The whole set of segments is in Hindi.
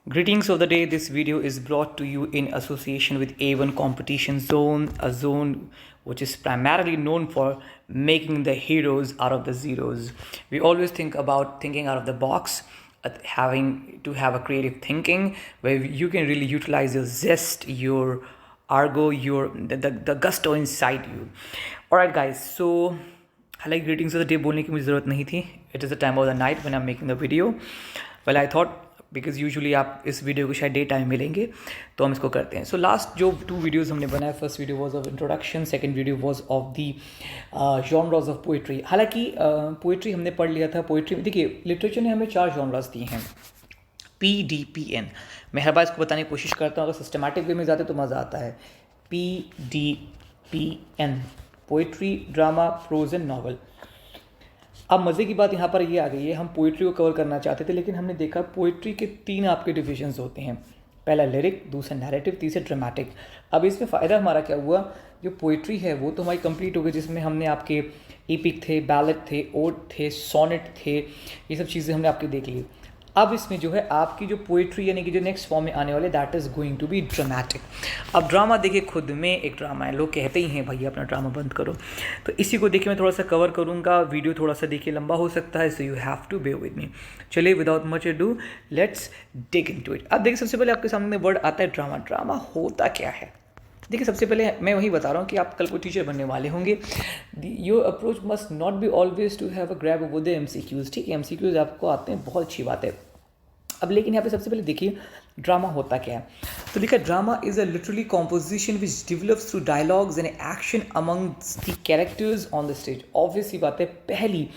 Greetings of the day. This video is brought to you in association with A1 Competition Zone, a zone which is primarily known for making the heroes out of the zeros. We always think about thinking out of the box, having to have a creative thinking where you can really utilize your zest, your argo, the gusto inside you. Alright guys, so हालांकि ग्रीटिंग्स ऑफ द डे बोलने की मुझे ज़रूरत नहीं थी. It is the time of the night when I am making the video. Well I thought because usually आप इस वीडियो को शायद डे टाइम मिलेंगे तो हम इसको करते हैं. सो लास्ट जो 2 वीडियोज़ हमने बनाए, first video was of introduction, second video was of the genres of poetry. हालांकि पोइट्री हमने पढ़ लिया था. पोइट्री में देखिए लिटरेचर ने हमें 4 जॉनराज दिए हैं, PDPN. मैं हर बार इसको बताने की कोशिश करता हूँ, अगर सिस्टमैटिक वे में जाते तो मज़ा आता है. PDPN, poetry, drama, prose and novel. अब मज़े की बात यहाँ पर ये आ गई है, हम पोइट्री को कवर करना चाहते थे लेकिन हमने देखा पोइट्री के 3 आपके डिविजन्स होते हैं. पहला लिरिक, दूसरा नैरेटिव, तीसरा ड्रामेटिक. अब इसमें फ़ायदा हमारा क्या हुआ, जो पोइट्री है वो तो हमारी कंप्लीट हो गई, जिसमें हमने आपके एपिक थे, बैलेड थे, ओड थे, सोनेट थे, ये सब चीज़ें हमने आपके देख ली. अब इसमें जो है आपकी जो पोइट्री यानी कि जो नेक्स्ट फॉर्म में आने वाले, that is going to be dramatic. अब ड्रामा देखिए खुद में एक ड्रामा है. लोग कहते ही हैं भैया अपना ड्रामा बंद करो, तो इसी को देखिए मैं थोड़ा सा कवर करूँगा. वीडियो थोड़ा सा देखिए लंबा हो सकता है, so you have to bear with me. चलिए without much ado let's dig into it. अब देखिए सबसे पहले आपके सामने वर्ड आता है ड्रामा. ड्रामा होता क्या है? देखिए सबसे पहले मैं वही बता रहा हूँ कि आप कल को टीचर बनने वाले होंगे. Your approach must not be always to have a grab over the MCQs. ठीक है, MCQs आपको आते हैं, बहुत अच्छी बात है. अब लेकिन यहाँ पे सबसे पहले देखिए ड्रामा होता क्या है. तो देखिए drama is a literally composition which develops through dialogues and action amongst the characters on the stage. Obvious ही बात है, पहली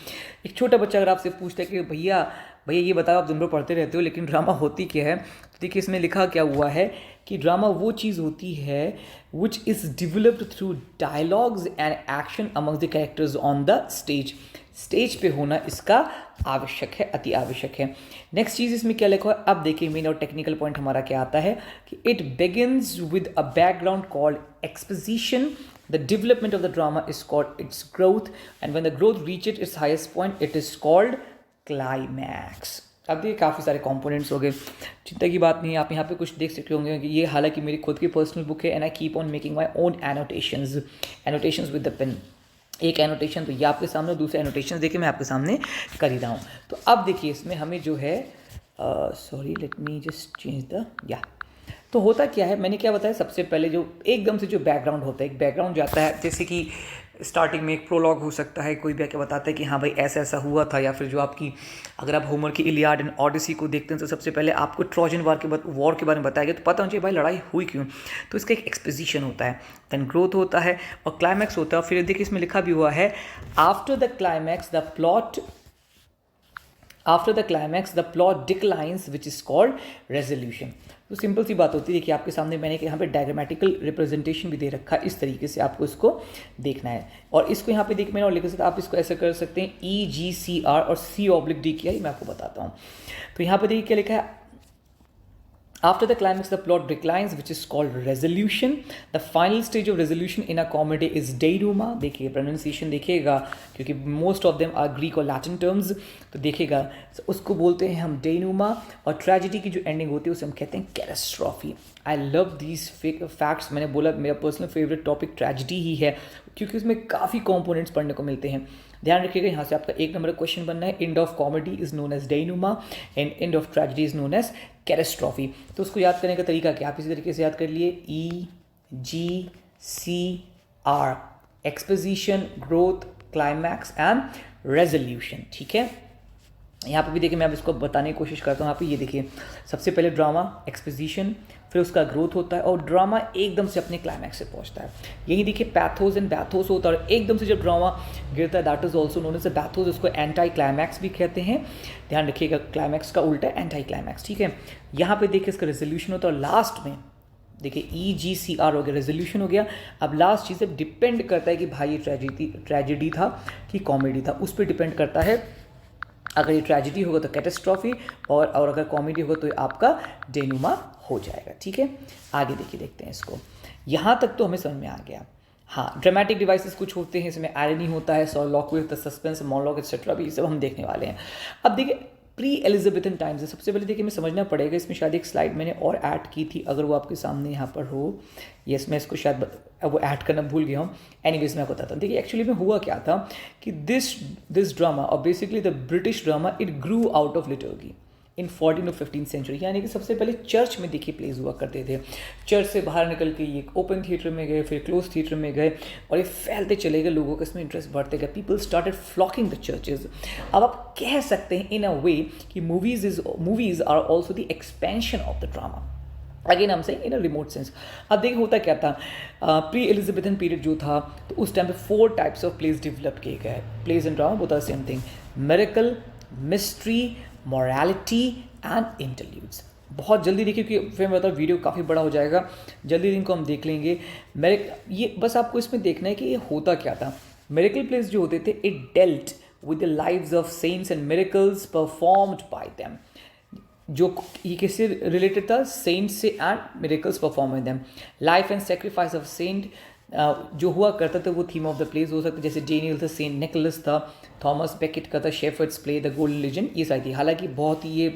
एक छोटा बच्चा अगर आपसे पूछता है कि भैया भैया ये बताओ, आप दिन भर पढ़ते रहते हो लेकिन ड्रामा होती क्या है, तो देखिए इसमें लिखा क्या हुआ है कि ड्रामा वो चीज़ होती है which is developed through dialogues and action amongst the characters on the stage. Stage पे होना इसका आवश्यक है, अति आवश्यक है. नेक्स्ट चीज़ इसमें क्या लिखा है, अब देखिए मेन और टेक्निकल पॉइंट हमारा क्या आता है कि it begins with a background called exposition. The development of the drama is called its growth, and when the growth reaches it's highest point it is called climax. अब देखिए काफ़ी सारे कंपोनेंट्स हो गए, चिंता की बात नहीं है. आप यहाँ पे कुछ देख सकते होंगे कि ये हालांकि मेरी खुद की पर्सनल बुक है, and I keep on making my own annotations with the pen. एक एनोटेशन तो ये आपके सामने, दूसरे एनोटेशन देखिए मैं आपके सामने कर ही रहा हूँ. तो अब देखिए इसमें हमें जो है sorry let me just change the या. तो होता क्या है, मैंने क्या बताया, सबसे पहले जो एकदम से जो बैकग्राउंड होता है, एक बैकग्राउंड जाता है. जैसे कि स्टार्टिंग में एक प्रोलॉग हो सकता है, कोई भी आके बताता है कि हाँ भाई ऐसा ऐसा हुआ था. या फिर जो आपकी, अगर आप होमर की इलियाड एंड ओडिसी को देखते हैं तो सबसे पहले आपको ट्रोजन वॉर के बारे में बताया गया, तो पता होना चाहिए भाई लड़ाई हुई क्यों. तो इसका एक एक्सपोजिशन होता है, देन ग्रोथ होता है और क्लाइमैक्स होता है. फिर देखिए इसमें लिखा भी हुआ है after the climax the plot declines which is called resolution. तो सिंपल सी बात होती है. देखिए आपके सामने मैंने यहाँ पे डायग्रामेटिकल रिप्रेजेंटेशन भी दे रखा है, इस तरीके से आपको इसको देखना है. और इसको यहाँ पे देखिए मैंने और लिख सकते, आप इसको ऐसे कर सकते हैं EGCR और C/D किया, मैं आपको बताता हूँ. तो यहाँ पे देखिए क्या लिखा है, after the climax the plot declines which is called resolution. The final stage of resolution in a comedy is denouement. देखिए pronunciation देखिएगा क्योंकि most of them are Greek और Latin terms, तो देखिएगा उसको बोलते हैं हम denouement. और tragedy की जो ending होती है उसे हम कहते हैं catastrophe. I love these facts. मैंने बोला मेरा पर्सनल फेवरेट टॉपिक ट्रेजिडी ही है क्योंकि उसमें काफ़ी कंपोनेंट्स पढ़ने को मिलते हैं. ध्यान रखिएगा यहाँ से आपका 1 नंबर का क्वेश्चन बनना है. End of comedy is known as denouement and end of tragedy is known as catastrophe. तो उसको याद करने का तरीका क्या, आप इसी तरीके से याद कर लिए EGCR, exposition, growth, climax and resolution. ठीक है, यहाँ पे भी देखिए मैं अब इसको बताने की कोशिश करता हूँ. यहाँ पे ये देखिए सबसे पहले ड्रामा, एक्सपोजिशन, फिर उसका ग्रोथ होता है और ड्रामा एकदम से अपने क्लाइमैक्स से पहुँचता है. यही देखिए पैथोस एंड बैथोस होता है और एकदम से जब ड्रामा गिरता है that is also known as bathos. उसको एंटी क्लाइमैक्स भी कहते हैं. ध्यान रखिएगा क्लाइमैक्स का उल्टा है एंटी क्लाइमैक्स. ठीक है, यहाँ पे देखिए इसका रेजोल्यूशन होता है और लास्ट में देखिए EGCR हो गया, रेजोल्यूशन हो गया. अब लास्ट चीज़ डिपेंड करता है कि भाई ये ट्रेजिडी था कि कॉमेडी था, उस पर डिपेंड करता है. अगर ये ट्रेजिडी होगा तो कैटास्ट्रॉफी और अगर कॉमेडी होगा तो आपका डेनुमा हो जाएगा. ठीक है, आगे देखिए देखते हैं इसको. यहाँ तक तो हमें समझ में आ गया. हाँ, ड्रामेटिक डिवाइसेस कुछ होते हैं, इसमें आयरनी होता है, सॉलिलोक्विज, द सस्पेंस, मोनोलॉग एक्सेट्रा भी, ये सब हम देखने वाले हैं. अब देखिए प्री एलिजाबेथन टाइम्स है। सबसे पहले देखिए हमें समझना पड़ेगा, इसमें शायद एक स्लाइड मैंने और ऐड की थी, अगर वो आपके सामने यहाँ पर हो। यस, मैं इसको शायद वो ऐड करना भूल गया हूँ। एनीवेज मैं आपको बताता हूँ। देखिए एक्चुअली में हुआ क्या था कि दिस ड्रामा और basically the British drama it grew out of liturgy in 14 और 15 सेंचुरी, यानी कि सबसे पहले चर्च में देखिए प्लेस हुआ करते थे। चर्च से बाहर निकल के ये ओपन थिएटर में गए, फिर क्लोज थिएटर में गए, और ये फैलते चले गए, लोगों का इसमें इंटरेस्ट बढ़ते गए। People started flocking the churches. अब आप कह सकते हैं इन अ वे कि movies are also the expansion of the drama. Again हम saying in a remote sense. अब देखिए होता क्या था, प्री एलिजाबेथन पीरियड जो था, तो उस टाइम पे 4 टाइप्स ऑफ प्लेस डेवलप किए गए। Plays and drama both are same thing, miracle, mystery, morality and interludes. बहुत जल्दी देखिए क्योंकि फिर मैं बताऊँ वीडियो काफ़ी बड़ा हो जाएगा, जल्दी इनको हम देख लेंगे। ये बस आपको इसमें देखना है कि ये होता क्या था। मिरेकल प्लेस जो होते थे, it dealt with the lives of saints and miracles performed by them. जो ये किससे रिलेटेड था, सेंट से and miracles perform by them. Life and sacrifice of saint जो हुआ करता था वो थीम ऑफ द प्लेस हो सकता है, जैसे डेनियल था, सेंट निकोलस था, थॉमस बेकेट का था shepherd's play, the golden legend, ये सारी थी। हालांकि बहुत ही ये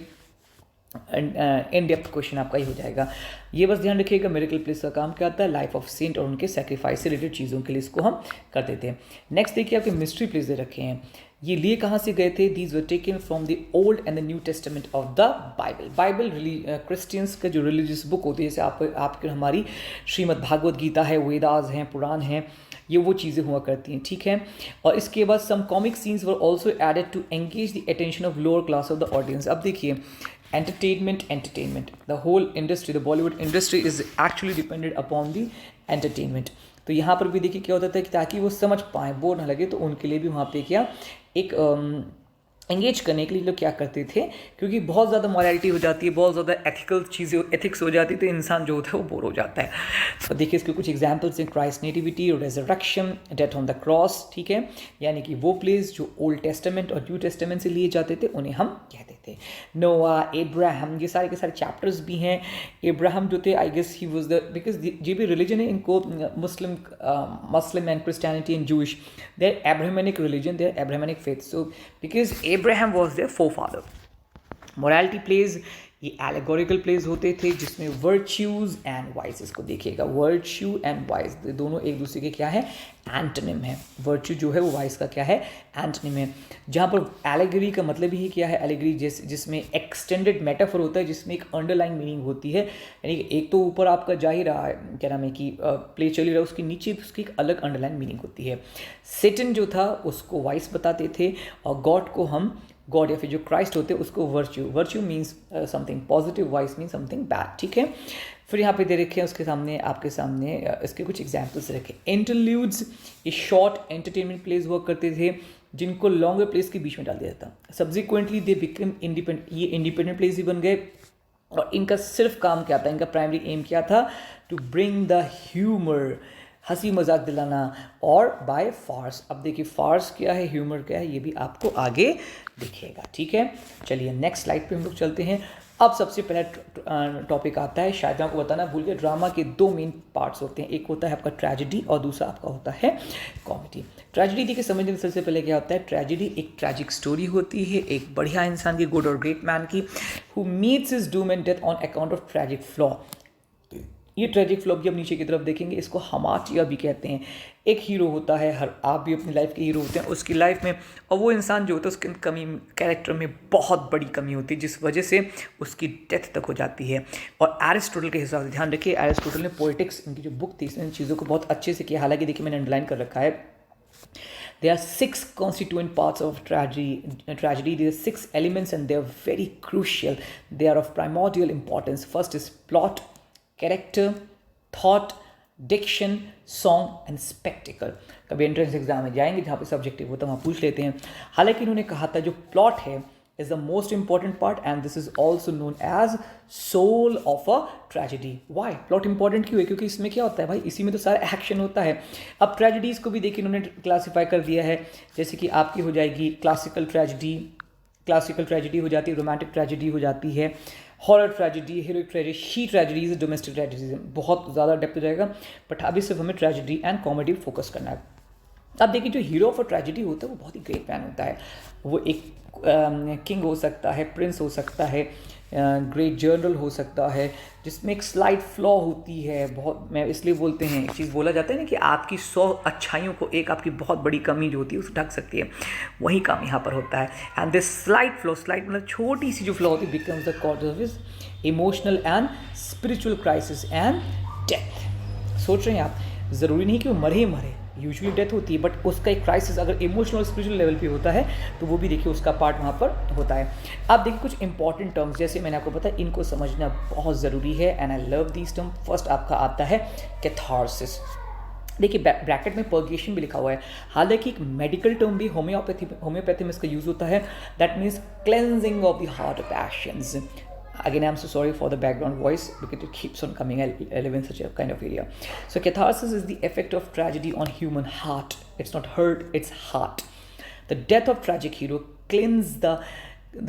इन डेप्थ क्वेश्चन आपका ही हो जाएगा। ये बस ध्यान रखिएगा मिरेकल प्लेस का काम क्या आता है, लाइफ ऑफ सेंट और उनके सेक्रीफाइस से रिलेटेड चीज़ों के लिए इसको हम करते थे। नेक्स्ट देखिए आपके मिस्ट्री प्लेस दे रखे हैं, ये लिए कहाँ से गए थे, these were taken from the old and the new testament of the Bible. Bible Christians का जो रिलीजियस बुक होती है, जैसे आपके हमारी श्रीमद् भागवत गीता है, वेदास हैं, पुराण हैं, ये वो चीज़ें हुआ करती हैं, ठीक है। और इसके बाद some comic scenes were also added to engage the attention of lower class of the audience. अब देखिए entertainment, the whole industry, the Bollywood industry is actually dependent upon the entertainment। तो यहाँ पर भी देखिए क्या होता था कि ताकि वो समझ पाएँ, बोर ना लगे, तो उनके लिए भी वहाँ पे क्या एक एंगेज करने के लिए लोग क्या करते थे, क्योंकि बहुत ज़्यादा मॉरलिटी हो जाती है, बहुत ज़्यादा एथिक्स हो जाती है, तो इंसान जो होता है वो बोर हो जाता है। तो देखिए इसके कुछ एग्जांपल्स हैं, Christ nativity, resurrection, death on the cross, ठीक है। यानी कि वो प्लेस जो ओल्ड टेस्टामेंट और न्यू टेस्टामेंट से लिए जाते थे उन्हें हम कहते थे। नोआ, एब्राहम, ये सारे के सारे चैप्टर्स भी हैं। एब्राहम जो थे, I guess he was the, because जो भी रिलीजन है इनको Muslim and Christianity and Jewish, they are Abrahamic religion, they are Abrahamic faith. So because Abraham was their forefather। Morality plays, ये एलेगोरिकल प्लेज होते थे जिसमें वर्च्यूज एंड वाइसेस को देखिएगा, वर्च्यू एंड वाइस दोनों एक दूसरे के क्या है, एंटोनिम है। वर्च्यू जो है वो वाइस का क्या है, एंटोनिम है। जहाँ पर एलेगरी का मतलब ही क्या है, एलेगरी जिसमें एक्सटेंडेड मेटाफर होता है, जिसमें एक अंडरलाइन मीनिंग होती है। यानी कि एक तो ऊपर आपका जा ही रहा है, क्या नाम है कि प्ले चल ही रहा है, उसके नीचे उसकी एक अलग अंडरलाइन मीनिंग होती है। सेटन जो था उसको वाइस बताते थे, और गॉड को हम गॉड या फिर जो क्राइस्ट होते हैं उसको virtue means something positive, vice means something bad, ठीक है। फिर यहाँ पे दे रखे हैं उसके सामने, आपके सामने इसके कुछ एग्जाम्पल्स रखे। इंटरल्यूड्स, ये शॉर्ट एंटरटेनमेंट प्लेस हुआ करते थे जिनको लॉन्गर प्लेस के बीच में डाल दिया था। सब्सिक्वेंटली दे बिकम इंडिपेंडेंट, ये इंडिपेंडेंट प्लेस ही बन गए। और इनका सिर्फ काम क्या था, इनका प्राइमरी एम क्या था, टू ब्रिंग द ह्यूमर, हंसी मजाक दिलाना, और बाय फार्स। अब देखिए फार्स क्या है, ह्यूमर क्या है, ये भी आपको आगे दिखेगा, ठीक है। चलिए नेक्स्ट स्लाइड पे हम लोग चलते हैं। अब सबसे पहला टॉपिक आता है, शायद मैं आपको बताना भूल गया, ड्रामा के 2 मेन पार्ट्स होते हैं, एक होता है आपका ट्रेजेडी और दूसरा आपका होता है कॉमेडी। ट्रेजेडी देखिए समझने में सबसे पहले क्या होता है, ट्रेजेडी एक ट्रैजिक स्टोरी होती है एक बढ़िया इंसान की, गुड और ग्रेट मैन की, who meets his doom and death on account of tragic flaw. ये ट्रेजिक फ्लॉ की अब नीचे की तरफ देखेंगे, इसको हमाचिया भी कहते हैं। एक हीरो होता है, हर आप भी अपनी लाइफ के हीरो होते हैं, उसकी लाइफ में, और वो इंसान जो होता है उसके कमी, कैरेक्टर में बहुत बड़ी कमी होती है, जिस वजह से उसकी डेथ तक हो जाती है। और एरिस्टोटल के हिसाब से ध्यान रखिए, एरिस्टोटल ने पोएटिक्स, इनकी जो बुक थी, इन चीज़ों को बहुत अच्छे से किया। हालांकि देखिए मैंने अंडरलाइन कर रखा है, there are 6 constituent parts of tragedy, there are 6 elements and they are very crucial, they are of primordial importance। First is plot, character, thought, diction, song and spectacle. कभी एंट्रेंस एग्जाम में जाएंगे जहाँ पे सब्जेक्टिव होता है वहाँ पूछ लेते हैं। हालांकि इन्होंने कहा था जो प्लॉट है is the most important part and this is also known as soul of a tragedy. Why plot important क्यों है, क्योंकि इसमें क्या होता है भाई, इसी में तो सारा एक्शन होता है। अब ट्रेजेडीज को भी देखिए इन्होंने क्लासीफाई कर दिया है, जैसे कि आपकी हो जाएगी क्लासिकल ट्रेजेडी हो जाती है, रोमांटिक ट्रेजेडी हो जाती है, horror tragedy, heroic tragedy, she tragedies, domestic tragedies. बहुत ज़्यादा डेप्थ हो जाएगा, बट अभी सिर्फ हमें ट्रेजेडी एंड कॉमेडी फोकस करना है। अब देखिए जो हीरो ऑफ अ ट्रेजेडी होता है वो बहुत ही ग्रेट मैन होता है, वो एक किंग हो सकता है, प्रिंस हो सकता है, ग्रेट जनरल हो सकता है, जिसमें एक स्लाइट फ्लॉ होती है बहुत, मैं इसलिए बोलते हैं एक चीज़ बोला जाता है ना कि आपकी 100 अच्छाइयों को एक आपकी बहुत बड़ी कमी जो होती है उसे ढक सकती है, वही काम यहाँ पर होता है। And this slight flaw, slight मतलब छोटी सी जो फ्लॉ होती है, becomes the cause of his emotional and spiritual crisis and death. सोच रहे हैं आप, ज़रूरी नहीं कि वो मरे ही मरे, यूजुअली डेथ होती है, बट उसका एक क्राइसिस अगर इमोशनल और स्पिरिचुअल लेवल पे होता है तो वो भी देखिए उसका पार्ट वहाँ पर होता है। अब देखिए कुछ इंपॉर्टेंट टर्म्स, जैसे मैंने आपको बताया, इनको समझना बहुत ज़रूरी है, and I love these term. First आपका आता है कैथारसिस। देखिए ब्रैकेट में पर्गेशन भी लिखा हुआ है, हालांकि एक मेडिकल टर्म भी होम्योपैथी में इसका यूज़ होता है, that means cleansing of the heart patience. Again, I'm so sorry for the background voice because it keeps on coming. I live in such a kind of area. So catharsis is the effect of tragedy on human heart. It's not hurt, it's heart. The death of tragic hero cleans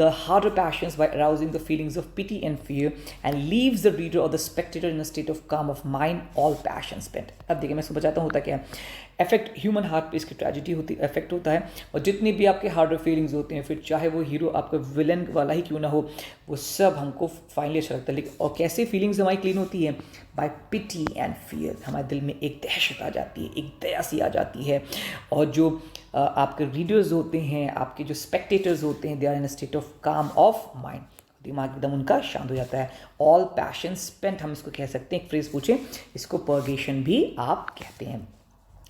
the harder passions by arousing the feelings of pity and fear and leaves the reader or the spectator in a state of calm of mind, all passions spent. अब देखिए मैं इसको बताता हूँ होता क्या है। इफेक्ट ह्यूमन हार्ट पे इसकी ट्रेजेडी होती है, इफेक्ट होता है, और जितनी भी आपके हार्डर फीलिंग्स होते हैं, फिर चाहे वो हीरो आपका विलन वाला ही क्यों ना हो, वो सब हमको फाइनली अच्छा लगता है। लेकिन और कैसे फीलिंग्स हमारी क्लीन होती है? By pity and fear. हमारे दिल में एक दहशत आ जाती है, एक दया सी आ जाती है, और जो आपके रीडर्स होते हैं, आपके जो स्पेक्टेटर्स होते हैं, they are in a state of calm of mind, दिमाग एकदम उनका शांत हो जाता है। ऑल पैशन स्पेंट हम इसको कह सकते हैं, एक फ्रेज पूछे, इसको पर्गेशन भी आप कहते हैं।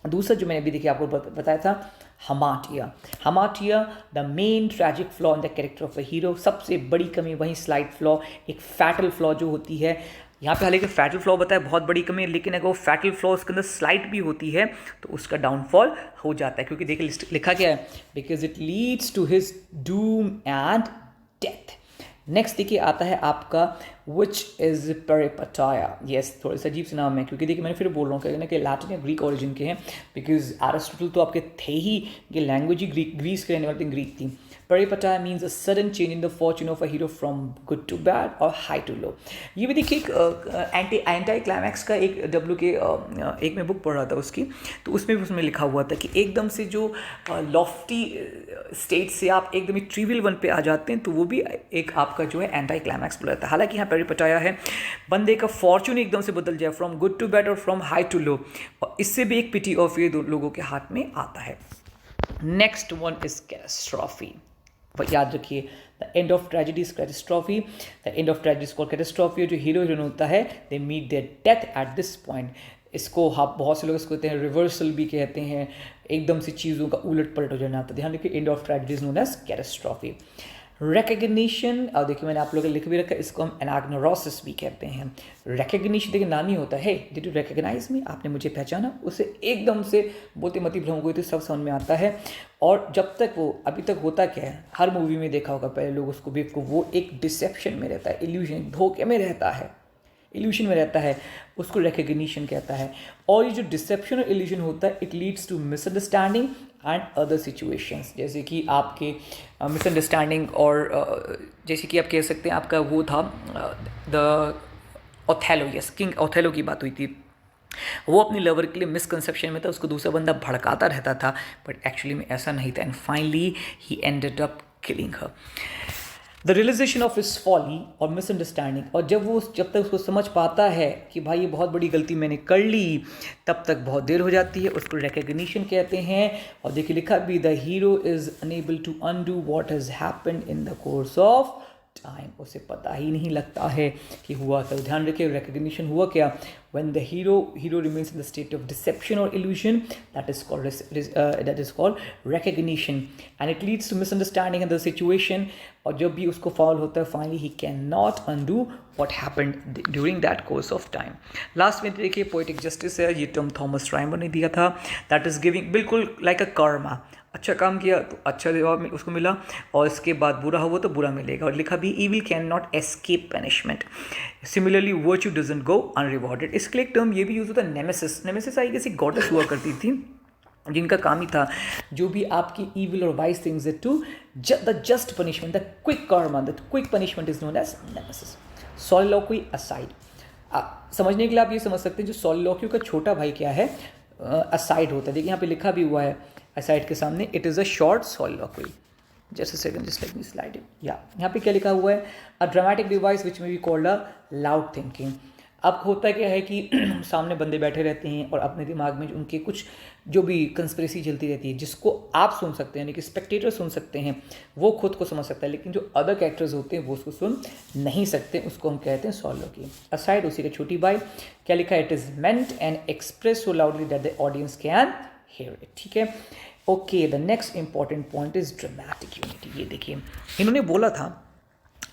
दूसरा जो मैंने अभी देखिए आपको बताया था, hamartia. Hamartia the main tragic flaw in the character of a hero, सबसे बड़ी कमी वहीं स्लाइड फ्लॉ, एक फैटल फ्लॉ जो होती है यहाँ पे। हालांकि फैटल फ्लॉ बताया बहुत बड़ी कमी है, लेकिन अगर वो फैटल फ्लॉ उसके अंदर स्लाइड भी होती है तो उसका डाउनफॉल हो जाता है, क्योंकि देखिए लिखा क्या है, because it leads to his doom and death. Next देखिए आता है आपका विच इज़ पेरिपेटाया। यस, थोड़ा सा अजीब से नाम है, क्योंकि देखिए मैंने फिर बोल रहा हूँ कि लैटिन या ग्रीक ओरिजिन के हैं, बिकॉज एरिस्टोटल तो आपके थे ही, ये लैंग्वेज ही ग्रीस के रहने वाली ग्रीक थी। Peripeteia means a sudden change in the fortune of a hero from good to bad और हाई टू लो। ये भी देखिए एक एंटी क्लाइमैक्स का एक डब्ल्यू के एक में बुक पढ़ रहा था उसकी, तो उसमें भी उसमें लिखा हुआ था कि एकदम से जो लॉफ्टी स्टेट से आप एकदम ही ट्रिवियल वन पे आ जाते हैं, तो वो भी एक आपका जो है एंटी क्लाइमैक्स बोला जाता है। हालांकि यहाँ पेरिपेटाया है, बंदे का फॉर्च्यून एकदम से बदल जाए, फ्रॉम गुड टू बैड और फ्रॉम हाई टू लो, और इससे भी एक पिटी ऑफ ये दो लोगों के हाथ में आता है। Next one is catastrophe. पर याद रखिए, the end of tragedy is catastrophe, the end of tragedy is called catastrophe. जो हीरो हीरोइन होता है, they meet their death at this point. इसको आप बहुत से लोग इसको कहते हैं रिवर्सल भी कहते हैं, एकदम से चीज़ों का उलट पलट हो जाना। तो ध्यान रखिए, end of tragedy is known as catastrophe. Recognition, और देखिए मैंने आप लोगों को लिख भी रखा है, इसको हम एनाग्नोरोसिस भी कहते हैं। रिकग्निशन देखिए नाम ही होता है, डिड यू रिकग्नाइज मी, आपने मुझे पहचाना, उसे एकदम से बोलते मती भ्रम हुई तो सब समझ में आता है। और जब तक वो अभी तक होता क्या है, हर मूवी में देखा होगा पहले लोग उसको भी, वो एक डिसेप्शन में रहता है, इल्यूजन, धोखे में रहता है, इल्यूशन में रहता है, उसको रिकग्निशन कहता है। और ये जो डिसेप्शन और इल्यूशन होता है, it leads to misunderstanding and other situations. जैसे कि आपके मिसअंडरस्टैंडिंग, और जैसे कि आप कह सकते हैं आपका वो था the Othello, yes, king Othello की बात हुई थी। वो अपनी लवर के लिए मिसकंसेप्शन में था, उसको दूसरा बंदा भड़काता रहता था, बट एक्चुअली में ऐसा नहीं था, and finally he ended up killing her. The realization of his folly और मिसअंडरस्टैंडिंग, और जब तक उसको समझ पाता है कि भाई ये बहुत बड़ी गलती मैंने कर ली, तब तक बहुत देर हो जाती है, उसको रिकग्निशन कहते हैं। और देखिए लिखा भी, the hero is unable to undo what has happened in the course of time. उसे पता ही नहीं लगता है कि हुआ क्या। ध्यान रखिए, रिकग्निशन हुआ क्या, when the hero remains in the state of deception or illusion, that is called recognition, and it leads to misunderstanding in the situation। और जब भी उसको फॉल होता है, finally he cannot undo what happened during that course of time। Last में देखिए पोएटिक जस्टिस है, ये टर्म थॉमस राइमर ने दिया था, that is giving, बिल्कुल like a karma, अच्छा काम किया तो अच्छा जवाब उसको मिला, और इसके बाद बुरा हुआ तो बुरा मिलेगा। और लिखा भी, evil can not escape punishment, similarly virtue doesn't go unrewarded. इसके लिए एक टर्म ये भी यूज होता है, नेमेसिस। नेमेसिस आई किसी गॉडेस हुआ करती थी, जिनका काम ही था जो भी आपकी ईविल और vice things to the just punishment, the quick karma, the quick punishment is known as nemesis. Soliloquy aside, समझने के लिए आप ये समझ सकते हैं, जो सॉलिलोक्वी का छोटा भाई क्या है, असाइड होता है। देखिए यहाँ पे लिखा भी हुआ है असाइड के सामने, it is a short soliloquy। Just a second, just let me slide it. या यहाँ पे क्या लिखा हुआ है, a dramatic device which may be called a loud thinking. अब होता क्या है कि सामने बंदे बैठे रहते हैं और अपने दिमाग में उनके कुछ जो भी कंस्पिरेसी चलती रहती है, जिसको आप सुन सकते हैं, यानी कि स्पेक्टेटर सुन सकते हैं, वो खुद को समझ सकता है, लेकिन जो अदर कैरेक्टर्स होते हैं वो उसको सुन नहीं सकते, उसको हम कहते हैं soliloquy। असाइड उसी का छोटी बाई, क्या लिखा है, it is meant and express so loudly that the audience can here it. ठीक है, okay. The next important point is dramatic unity. ये देखिए इन्होंने बोला था,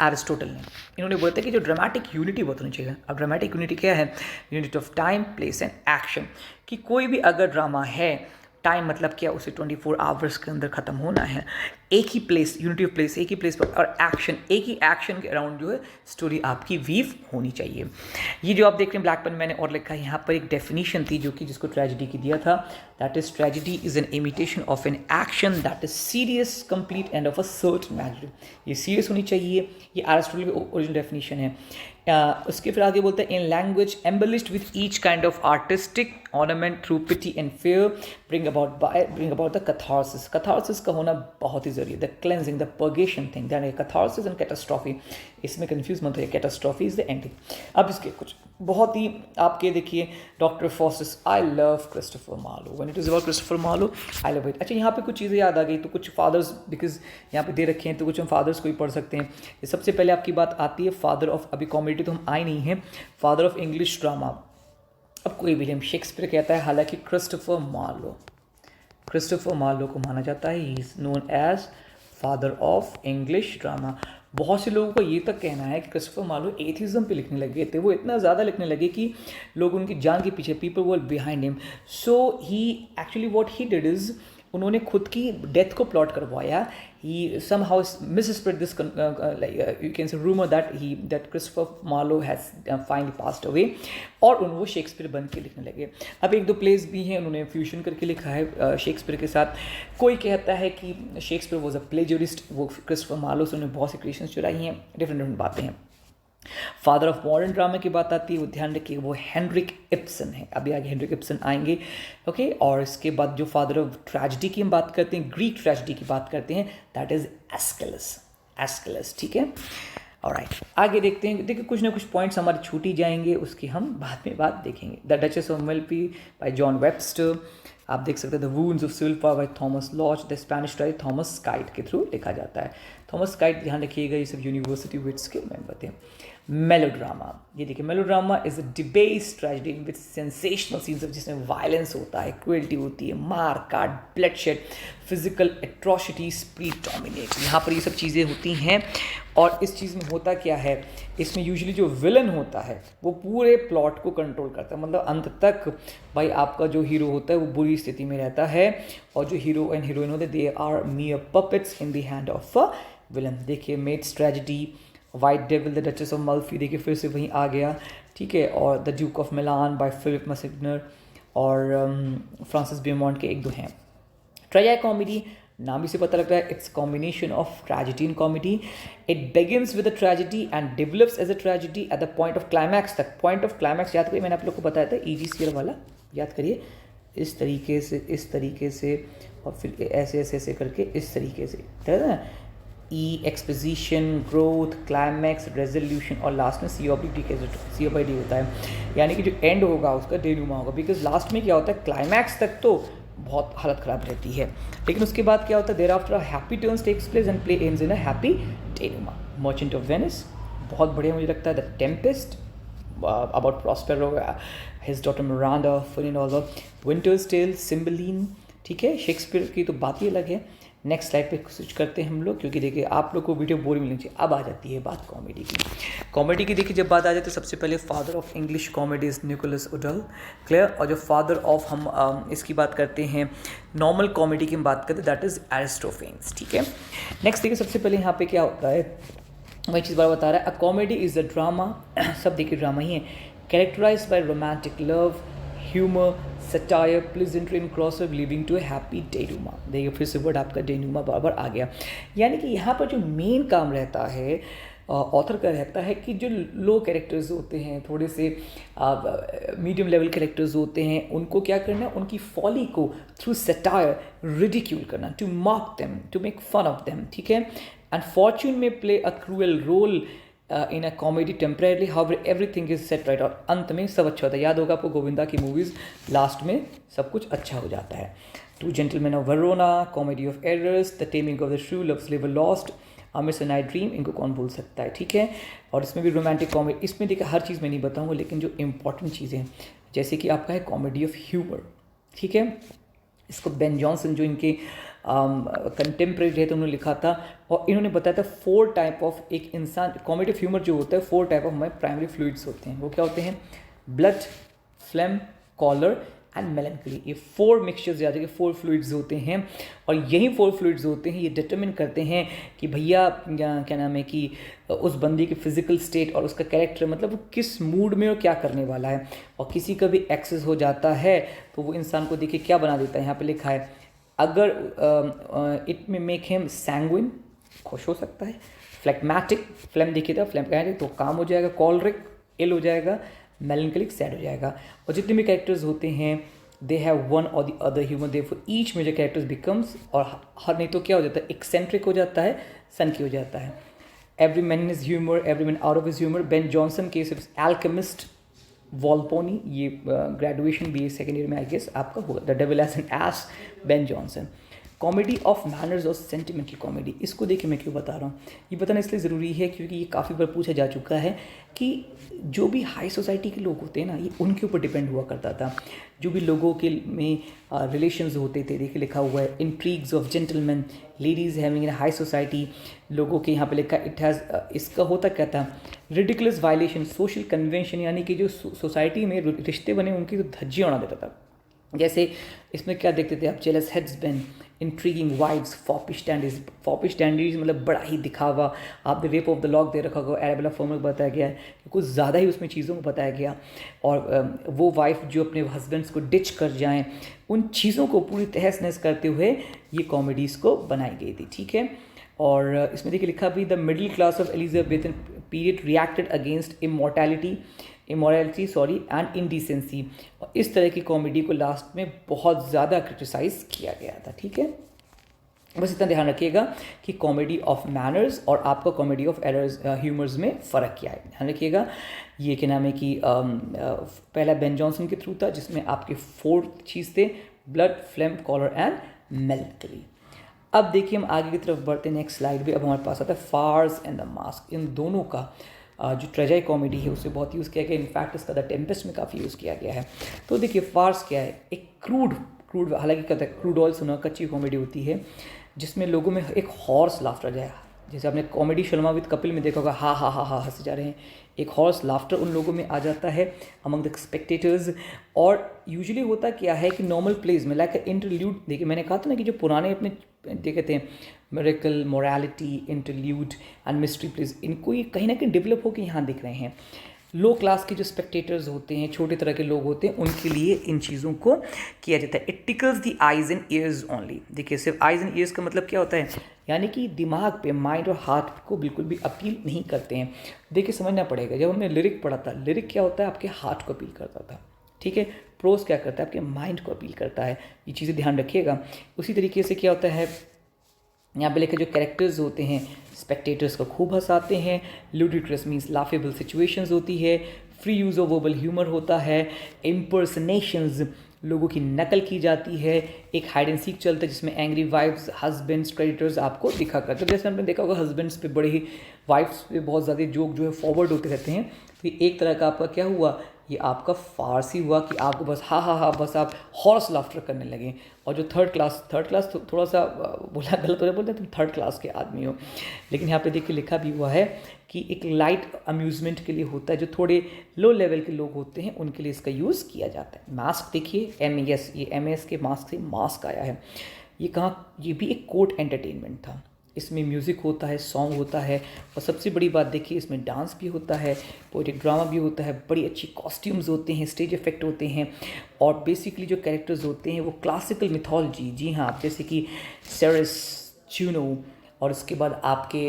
एरिस्टोटल ने, इन्होंने बोला था कि जो ड्रामेटिक यूनिटी बहुत होनी चाहिए। अब ड्रामेटिक यूनिटी क्या है, unity of time, place and action. कि कोई भी अगर ड्रामा है, टाइम मतलब क्या, उसे 24 आवर्स के अंदर ख़त्म होना है, एक ही प्लेस, यूनिटी ऑफ प्लेस, एक ही प्लेस पर, और एक्शन, एक ही एक्शन के अराउंड जो है स्टोरी आपकी वीव होनी चाहिए। ये जो आप देख रहे हैं ब्लैक पेन मैंने और लिखा है, यहाँ पर एक डेफिनेशन थी जो कि जिसको ट्रेजेडी की दिया था, that is tragedy is an imitation of an action that is serious, complete end of a certain magnitude. ये सीरियस होनी चाहिए, ये एरिस्टोटल की ओरिजिनल डेफिनेशन है। उसके फिर आगे बोलते हैं, in language embellished with each kind of artistic ornament through pity and fear bring about the catharsis. Catharsis का होना बहुत ही जरूरी है, the cleansing, the purgation thing, that catharsis and catastrophe. इसमें कंफ्यूज मत होइए, कैटास्ट्रॉफी इज द एंडिंग। अब इसके कुछ बहुत ही आपके देखिए, Doctor Faustus, I love Christopher Marlowe, when it is about Christopher Marlowe I love it. अच्छा, यहाँ पे कुछ चीज़ें याद आ गई, तो कुछ फादर्स, बिकॉज यहाँ पे दे रखे हैं तो कुछ हम फादर्स को ही पढ़ सकते हैं। सबसे पहले आपकी बात आती है फादर ऑफ, अभी कॉमेडी तो हम आए नहीं हैं, फादर ऑफ इंग्लिश ड्रामा। अब कोई विलियम शेक्सपियर कहता है, हालांकि क्रिस्टोफर मार्लो को माना जाता है, he is known as father of English drama. बहुत से लोगों का ये तक कहना है कि क्रिस्टोफर मार्लो एथिज्म पे लिखने लगे थे, वो इतना ज़्यादा लिखने लगे कि लोग उनकी जान के पीछे, people were behind him. So he actually what he did is, उन्होंने खुद की डेथ को प्लॉट करवाया। He somehow misspread this, you can say rumor that Christopher Marlowe has finally passed away, और वो शेक्सपियर बन के लिखने लगे। अब एक दो प्लेस भी हैं उन्होंने फ्यूजन करके लिखा है शेक्सपियर के साथ। कोई कहता है कि शेक्सपियर वॉज अ प्लेजरिस्ट, वो क्रिस्टोफर मार्लो से उन्होंने बहुत सी क्रिएशंस चुराई हैं, डिफरेंट बातें हैं। फादर ऑफ मॉडर्न ड्रामा की बात आती है, वो ध्यान रखिए, वो हेनरिक इब्सन है। अभी आगे हेनरिक इब्सन आएंगे, ओके। और इसके बाद जो फादर ऑफ ट्रेजेडी की हम बात करते हैं, ग्रीक ट्रेजेडी की बात करते हैं, दैट इज एस्किलस। ठीक है, ऑलराइट, आगे देखते हैं। देखिए कुछ ना कुछ पॉइंट्स हमारे छूट ही जाएंगे, उसकी हम बाद में बात देखेंगे। The Duchess of Malfi by John Webster, आप देख सकते हैं। The Wounds of Civil by Thomas Lodge, the Spanish Tragedy Thomas Kyd के थ्रू लिखा जाता है। थॉमस स्काइट, ध्यान रखिएगा, ये सब यूनिवर्सिटी विट्स के मेंबर थे। मेलोड्रामा, ये देखिए, melodrama is a debased tragedy with sensational scenes, जिसमें वायलेंस होता है, क्रुएल्टी होती है, मार काट, ब्लडशेड, फिजिकल एट्रोसिटीज प्रीडोमिनेट। यहाँ पर ये सब चीज़ें होती हैं। और इस चीज़ में होता क्या है, इसमें यूजुअली जो विलन होता है वो पूरे प्लॉट को कंट्रोल करता है, मतलब अंत तक भाई आपका जो हीरो होता है वो बुरी स्थिति में रहता है, और जो हीरो एंड हीरोइन होते हैं, they are mere puppets in the hand of a villain. देखिए Maid's Tragedy, White Devil, the Duchess of Malfi, देखिए फिर से वहीं आ गया, ठीक है। और the Duke of Milan by Philip Massinger, और फ्रांसिस बेमॉन्ट के एक दो हैं। ट्रेजिडी कॉमेडी, नाम ही से पता लगता है, it's combination of tragedy and comedy. It begins with a tragedy and develops as a tragedy at the point of climax तक। पॉइंट ऑफ क्लाइमैक्स याद करिए, मैंने आप लोग को बताया था EG वाला, याद करिए, इस तरीके से और फिर ऐसे करके इस तरीके से, है ना। एक्सपोजिशन, ग्रोथ, क्लाइमैक्स, रेजोल्यूशन, और लास्ट में COPD होता है, यानी कि जो एंड होगा उसका डेनुमा होगा। बिकॉज लास्ट में क्या होता है, क्लाइमैक्स तक तो बहुत हालत ख़राब रहती है, लेकिन उसके बाद क्या होता है, thereafter happy turns takes place and play ends in a happy denouement. Merchant of Venice बहुत बढ़िया मुझे लगता है। The Tempest about Prospero, his daughter Miranda, Ferdinand, winter's tale, Cymbeline, ठीक है। शेक्सपियर की तो बात ही अलग है। नेक्स्ट स्लाइड पे स्विच करते हैं हम लोग, क्योंकि देखिए आप लोग को वीडियो बोरिंग मिलनी चाहिए। अब आ जाती है बात कॉमेडी की। देखिए जब बात आ जाती है, सबसे पहले father of English comedy is Nicholas Udall, clear. और जो फादर ऑफ हम इसकी बात करते हैं, नॉर्मल कॉमेडी की हम बात करते हैं, दैट इज एरिस्टोफेन्स, ठीक है। नेक्स्ट देखिए, सबसे पहले यहाँ पे क्या होता है, वही चीज़ बार बता रहा है। A comedy is a drama, सब देखिए ड्रामा ही है, characterised by romantic love, humour, satire, pleasantry and crossover leading to a happy denouement. देखिए फिर से वर्ड आपका डेनुमा बार बार आ गया, यानी कि यहाँ पर जो मेन काम रहता है ऑथर का रहता है कि जो लो कैरेक्टर्स होते हैं, थोड़े से मीडियम लेवल कैरेक्टर्स होते हैं, उनको क्या करना है, उनकी फॉली को थ्रू सटायर रिडिक्यूल करना, to mock them, to make fun of them, ठीक है। एंड फॉर्च्यून में play a cruel role in a comedy temporarily, however everything is set right, और अंत में सब अच्छा होता है। याद होगा आपको गोविंदा की मूवीज़, लास्ट में सब कुछ अच्छा हो जाता है। Two Gentlemen of Verona, Comedy of Errors, the Taming of the Shrew, Love's स्लेवर Lost, amidst a night dream, इनको कौन भूल सकता है, ठीक है। और इसमें भी रोमांटिक कॉमेडी, इसमें देखिए हर चीज़ मैं नहीं बताऊँगा, लेकिन जो इंपॉर्टेंट चीज़ें जैसे कि आपका है कॉमेडी ऑफ ह्यूमर, ठीक है। इसको बेन जॉनसन जो इनके कंटेम्प्रेरी रहे थे, उन्होंने लिखा था, और इन्होंने बताया था 4 टाइप ऑफ, एक इंसान कॉमेडी ऑफ ह्यूमर जो होता है 4 टाइप ऑफ हमारे प्राइमरी फ्लूइड्स होते हैं। वो क्या होते हैं? Blood, phlegm, choler and melancholy. ये 4 मिक्सचर्स याद है कि 4 फ्लूइड्स होते हैं, और यही 4 फ्लूइड्स होते हैं ये डिटरमिन करते हैं कि भैया क्या नाम है कि उस बंदे की फिजिकल स्टेट और उसका कैरेक्टर, मतलब वो किस मूड में और क्या करने वाला है। और किसी का भी एक्सेस हो जाता है तो वो इंसान को देखिए क्या बना देता है। यहाँ पे लिखा है अगर इट में मेक हिम सैंग्विन, खुश हो सकता है, फ्लेगमेटिक, फ्लेम देखिए था, फ्लेम तो काम हो जाएगा, कॉलरिक, इल हो जाएगा, मेलैंकोलिक, सैड हो जाएगा। और जितने भी कैरेक्टर्स होते हैं they have one or the other humour, therefore each major characters becomes, और हर नहीं तो क्या हो जाता है, एक्सेंट्रिक हो जाता है, सनकी हो जाता है। Every Man in His Humour, Every Man out of His Humour. Ben Jonson case of Alchemist, Volpone, ये ग्रेजुएशन BA सेकेंड ईयर में आई गेस आपका होगा। The devil as an ass, Ben Jonson. Comedy of manners और सेंटिमेंटल कॉमेडी, इसको देखिए मैं क्यों बता रहा हूँ, ये बताना इसलिए ज़रूरी है क्योंकि ये काफ़ी बार पूछा जा चुका है कि जो भी हाई सोसाइटी के लोग होते हैं ना, ये उनके ऊपर डिपेंड हुआ करता था। जो भी लोगों के में रिलेशंस होते थे, देखिए लिखा हुआ है intrigues of gentleman, ladies having in high society, लोगों के यहाँ पे लिखा इट हैज़, इसका होता क्या था, रिडिकुलस वायलेशन, सोशल कन्वेंशन, यानी कि जो सोसाइटी में रिश्ते बने उनकी तो धज्जियाँ उड़ा देता था। जैसे इसमें क्या देखते थे आप, jealous headsman, intriguing wives, foppish dandies. Foppish dandies मतलब बड़ा ही दिखावा। आप the Rape of the Lock दे रखा होगा, एराबेला फॉर्मर बताया गया है कि कुछ ज़्यादा ही उसमें चीज़ों को बताया गया। और वो वाइफ जो अपने हस्बैंड्स को डिच कर जाएं, उन चीज़ों को पूरी तहस नहस करते हुए ये कॉमेडीज़ को बनाई गई थी, ठीक है। और इसमें देखिए लिखा भी, the middle class of Elizabethan period reacted against immorality and indecency. और इस तरह की कॉमेडी को लास्ट में बहुत ज़्यादा क्रिटिसाइज़ किया गया था, ठीक है। बस इतना ध्यान रखिएगा कि कॉमेडी ऑफ मैनर्स और आपका कॉमेडी ऑफ एरर्स ह्यूमर्स में फ़र्क क्या है, ध्यान रखिएगा। ये क्या नाम है कि पहला बेन जॉनसन के थ्रू था, जिसमें आपके 4 चीज़ थे, ब्लड, फ्लेम, कॉलर एंड मेलैंकोली। अब देखिए हम आगे की तरफ बढ़ते हैं, नेक्स्ट स्लाइड भी अब हमारे पास आता है फार्स एंड द मास्क। इन दोनों का जो ट्रेजेडी कॉमेडी है उससे बहुत यूज़ किया गया, इनफैक्ट इसका द टेम्पेस्ट में काफ़ी यूज़ किया गया है। तो देखिए फार्स क्या है, एक क्रूड, हालांकि कहता है क्रूड ऑयल सुना, कच्ची कॉमेडी होती है जिसमें लोगों में एक हॉर्स लाफ्टर जाए, जैसे आपने कॉमेडी शर्मा विद कपिल में देखा होगा, हा हा हा हा हंसे जा रहे हैं, एक हॉर्स लाफ्टर उन लोगों में आ जाता है अमंग द स्पेक्टेटर्स। और यूजुअली होता क्या है कि नॉर्मल प्लेज में लाइक इंटरल्यूड, देखिए मैंने कहा था ना कि जो पुराने अपने देखे थे miracle, morality, interlude and mystery plays, इनको ये कहीं ना कहीं डेवलप होकर यहाँ दिख रहे हैं। लो क्लास के जो स्पेक्टेटर्स होते हैं, छोटे तरह के लोग होते हैं, उनके लिए इन चीज़ों को किया जाता है। It tickles the eyes and years only. देखिए सिर्फ आइज एंड ईयर्स का मतलब क्या होता है, यानी कि दिमाग पे, माइंड और हार्ट को बिल्कुल भी अपील नहीं करते हैं। देखिए समझना पड़ेगा, जब हमने लिरिक पढ़ा था, लिरिक क्या होता है, आपके हार्ट को अपील करता था, ठीक है। प्रोज क्या करता है, आपके माइंड को अपील करता है। ये चीज़ें ध्यान रखिएगा। उसी तरीके से क्या होता है, यहाँ पे लेकर जो कैरेक्टर्स होते हैं स्पेक्टेटर्स को खूब हंसाते हैं। लुडिक्रस मीन्स लाफेबल सिचुएशंस होती है। Free use of verbal humour होता है। इम्पर्सनेशंस, लोगों की नकल की जाती है। एक हाइड एंड सीक चलता है जिसमें एंग्री वाइफ्स, हस्बैंड्स, क्रेडिटर्स आपको दिखा करते हैं। जैसे हमने देखा होगा हस्बैंड्स पे बड़े ही, वाइफ्स पे बहुत ज़्यादा जोक जो है फॉरवर्ड होते रहते हैं। तो ये एक तरह का आपका क्या हुआ, ये आपका फारसी हुआ कि आपको बस हा हा हा बस आप हॉर्स लाफ्टर करने लगे। और जो थर्ड क्लास थोड़ा सा बोला गलत हो जाए, बोलते हैं तुम थर्ड क्लास के आदमी हो, लेकिन यहाँ पे देखिए लिखा भी हुआ है कि एक लाइट अम्यूज़मेंट के लिए होता है। जो थोड़े लो लेवल के लोग होते हैं उनके लिए इसका यूज़ किया जाता है। मास्क देखिए MAS, ये MAS के मास्क से मास्क आया है। ये कहाँ, ये भी एक कोर्ट एंटरटेनमेंट था। इसमें म्यूज़िक होता है, सॉन्ग होता है, और सबसे बड़ी बात देखिए इसमें डांस भी होता है, पोएटिक ड्रामा भी होता है, बड़ी अच्छी कॉस्ट्यूम्स होते हैं, स्टेज इफेक्ट होते हैं। और बेसिकली जो कैरेक्टर्स होते हैं वो क्लासिकल मिथोलॉजी, जी हाँ, जैसे कि सेरेस, जूनो, और उसके बाद आपके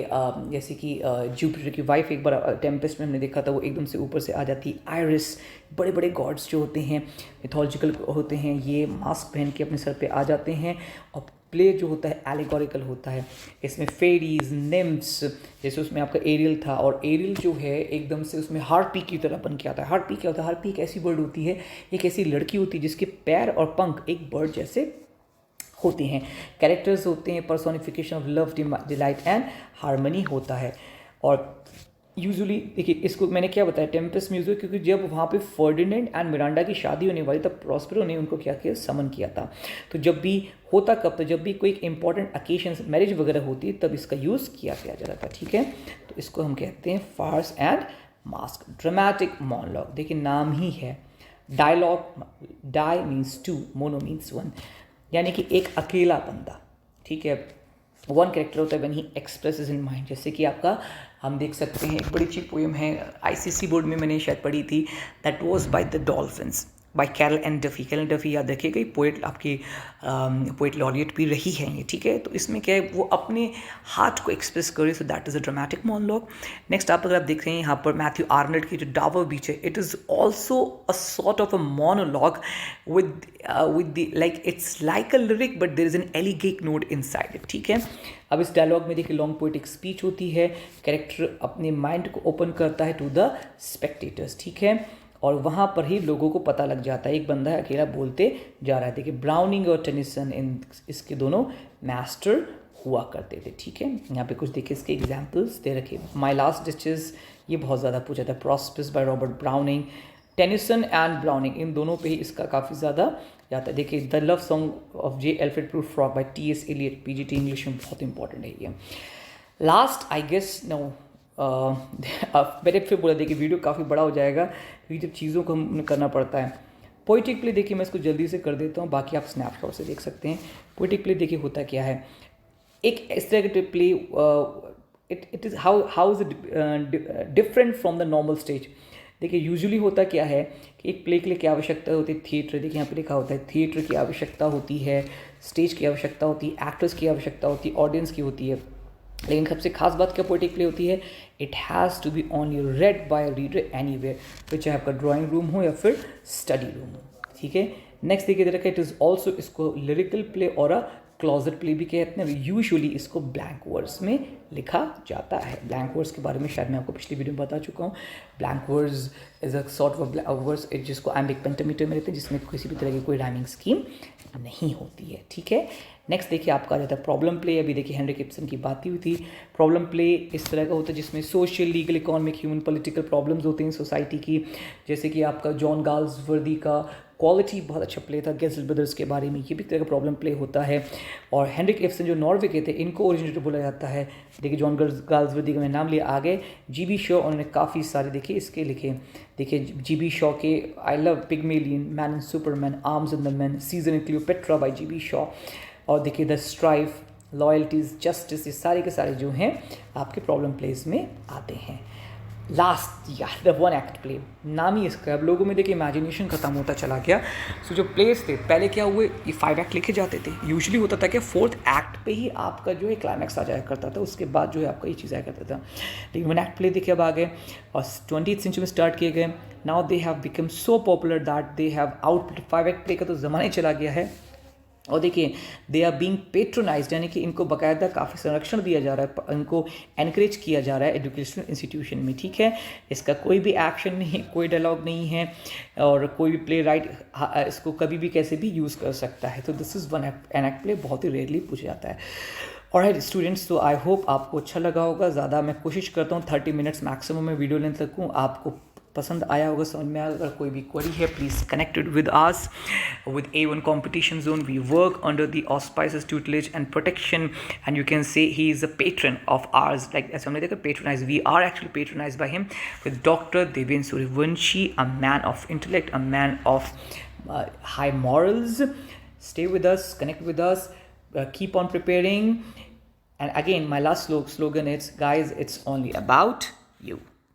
जैसे कि जुपिटर की वाइफ एक बार टेम्पेस्ट में हमने देखा था, वो एकदम से ऊपर से आ जाती है। आयरिस, बड़े बड़े गॉड्स जो होते हैं, मिथोलॉजिकल होते हैं, ये मास्क पहन के अपने सर पे आ जाते हैं। और प्ले जो होता है एलिगोरिकल होता है, इसमें फेरीज, निम्स, जैसे उसमें आपका एरियल था, और एरियल जो है एकदम से उसमें हार्पी की तरह बन के आता है। हार्पी क्या होता है? हार्पी एक ऐसी बर्ड होती है, एक ऐसी लड़की होती है जिसके पैर और पंख एक बर्ड जैसे होते हैं। कैरेक्टर्स होते हैं, personification of love, delight and harmony होता है। और यूजुअली देखिए, इसको मैंने क्या बताया, टेम्पेस्ट म्यूजिक, क्योंकि जब वहाँ पे फर्डिनेंड एंड मिरांडा की शादी होने वाली तब प्रॉस्पेरो ने उनको क्या किया, समन किया था। तो जब भी होता कब, तो जब भी कोई इंपॉर्टेंट ओकेशन, मैरिज वगैरह होती तब इसका यूज़ किया जाता था। ठीक है, तो इसको हम कहते हैं farce and masque. Dramatic monologue, देखिए नाम ही है dialogue, di means two, mono means one, यानी कि एक अकेला बंदा। ठीक है, वन कैरेक्टर होता है when he expresses in mind. जैसे कि आपका हम देख सकते हैं, एक बड़ी अच्छी पोएम है, आईसीसी बोर्ड में मैंने शायद पढ़ी थी, that was by the dolphins by Carol Ann Duffy. Carol Duffy याद रखिएगा, पोएट आपकी पोएट लॉरिएट भी रही है ये। ठीक है, तो इसमें क्या है, वो अपने हार्ट को एक्सप्रेस करे, so that is a dramatic monologue. Next अगर आप देख रहे हैं यहाँ पर मैथ्यू आर्नल्ड की जो डावर बीच है, it is also a sort of a monologue with the like, it's like a lyric but there is an एलिगेट नोट इनसाइड इट। ठीक है, अब इस डायलॉग में देखिए लॉन्ग पोएटिक स्पीच होती है, कैरेक्टर अपने माइंड को ओपन करता है टू द स्पेक्टेटर्स। ठीक है, और वहाँ पर ही लोगों को पता लग जाता है एक बंदा है अकेला बोलते जा रहा है। देखिए ब्राउनिंग और टेनिसन इसके दोनों मास्टर हुआ करते थे। ठीक है, यहाँ पे कुछ देखिए इसके एग्जाम्पल्स दे रखे। माई लास्ट डिचेस, ये बहुत ज़्यादा पूछा था। Prospice by Robert Browning, Tennyson and Browning, इन दोनों पे ही इसका काफ़ी ज़्यादा जाता है। देखिए the Love Song of J Alfred Prufrock by टी.एस. एलियट, पीजीटी इंग्लिश में बहुत इंपॉर्टेंट है ये। लास्ट आई गेस नो, मैंने फिर बोला, देखिए वीडियो काफ़ी बड़ा हो जाएगा क्योंकि जब चीज़ों को हमें करना पड़ता है। पोइटिक प्ले देखिए मैं इसको जल्दी से कर देता हूँ, बाकी आप स्नैपशॉट से देख सकते हैं। पोइटिक प्ले देखिए होता क्या है, एक इस तरह के play, it is how is it different from the normal stage. देखिए यूजुअली होता क्या है कि एक प्ले के लिए क्या आवश्यकता होती है, थिएटर, देखिए यहाँ पे लिखा होता है थिएटर की आवश्यकता होती है, स्टेज की आवश्यकता होती है, एक्टर्स की आवश्यकता होती है, ऑडियंस की होती है। लेकिन सबसे खास बात क्या पोएटिक प्ले होती है, it has to be only read by reader anywhere, फिर चाहे आपका ड्राइंग रूम हो या फिर स्टडी रूम हो। ठीक है, नेक्स्ट देखिए इधर का, इट इज़ ऑल्सो, इसको लिरिकल प्ले और अ क्लॉजेट प्ले भी कहते हैं। यूजुअली इसको ब्लैंक वर्ड्स में लिखा जाता है। ब्लैंक वर्ड्स के बारे में शायद मैं आपको पिछली वीडियो में बता चुका हूँ। Blank words is a sort of words जिसको एम्बिक पेंटामीटर में रहते हैं, जिसमें किसी भी तरह की कोई राइमिंग स्कीम नहीं होती है। ठीक है, नेक्स्ट देखिए आपका आ जाता है प्रॉब्लम प्ले। अभी देखिए हेनरिक इब्सन की बात ही हुई थी। प्रॉब्लम प्ले इस तरह का होता है जिसमें social, legal, economic, human, political problems होते हैं सोसाइटी की। जैसे कि आपका जॉन गाल्सवर्दी का क्वालिटी बहुत अच्छा प्ले था, गेस्ल ब्रदर्स के बारे में, ये भी तरह का प्रॉब्लम प्ले होता है। और हेनरिक इब्सन जो नॉर्वे के थे, इनको ओरिजिनेटर बोला जाता है। देखिए जॉन गाल्सवर्दी का मैं नाम लिया आगे, जी.बी. शॉ, उन्होंने काफ़ी सारे देखिए इसके लिखे। देखिए जी.बी. शॉ के I love Pygmalion, man and superman, arms and the man, सीजन and Cleopatra by GB. Shaw. और देखिए द स्ट्राइफ, लॉयल्टीज, जस्टिस, ये सारे के सारे जो हैं आपके प्रॉब्लम प्लेस में आते हैं। लास्ट यार द वन एक्ट प्ले, नाम ही इसका। अब लोगों में देखिए इमेजिनेशन खत्म होता चला गया। सो जो प्लेस थे पहले क्या हुए, ये 5 एक्ट लिखे जाते थे। यूजुअली होता था कि 4th एक्ट पे ही आपका जो है क्लाइमैक्स आ जाया करता था, उसके बाद जो है आपका ये चीज़ आया करता था। लेकिन 1 एक्ट प्ले देखिए अब आ गए और 20th सेंचुरी में स्टार्ट किए गए। Now they have become so popular that they have out 5 act play का तो ज़माना ही चला गया है। और देखिए दे आर बीइंग पेट्रोनाइज्ड, यानी कि इनको बाकायदा काफ़ी संरक्षण दिया जा रहा है, इनको एनकरेज किया जा रहा है एजुकेशनल इंस्टीट्यूशन में। ठीक है, इसका कोई भी एक्शन नहीं, कोई डायलॉग नहीं है और कोई भी प्ले राइट इसको कभी भी कैसे भी यूज़ कर सकता है। तो this is an act play, बहुत ही रेयरली पूछा जाता है। और स्टूडेंट्स, तो आई होप आपको अच्छा लगा होगा। ज़्यादा मैं कोशिश करता हूँ 30 मिनट्स मैक्सिमम में वीडियो लेंथ रखूँ, आपको पसंद आया होगा, समझ में आया। अगर कोई भी क्वेरी है please connected with us with A1 Competition Zone. We work under the auspices, tutelage and protection, and you can say he is a patron of ours. Like as हमने देखा patronized, we are actually patronized by him with Dr. Devin Suryavanshi, a man of intellect, a man of high morals. Stay with us, connect with us, keep on preparing. And again, my last slogan is, guys, it's only about you.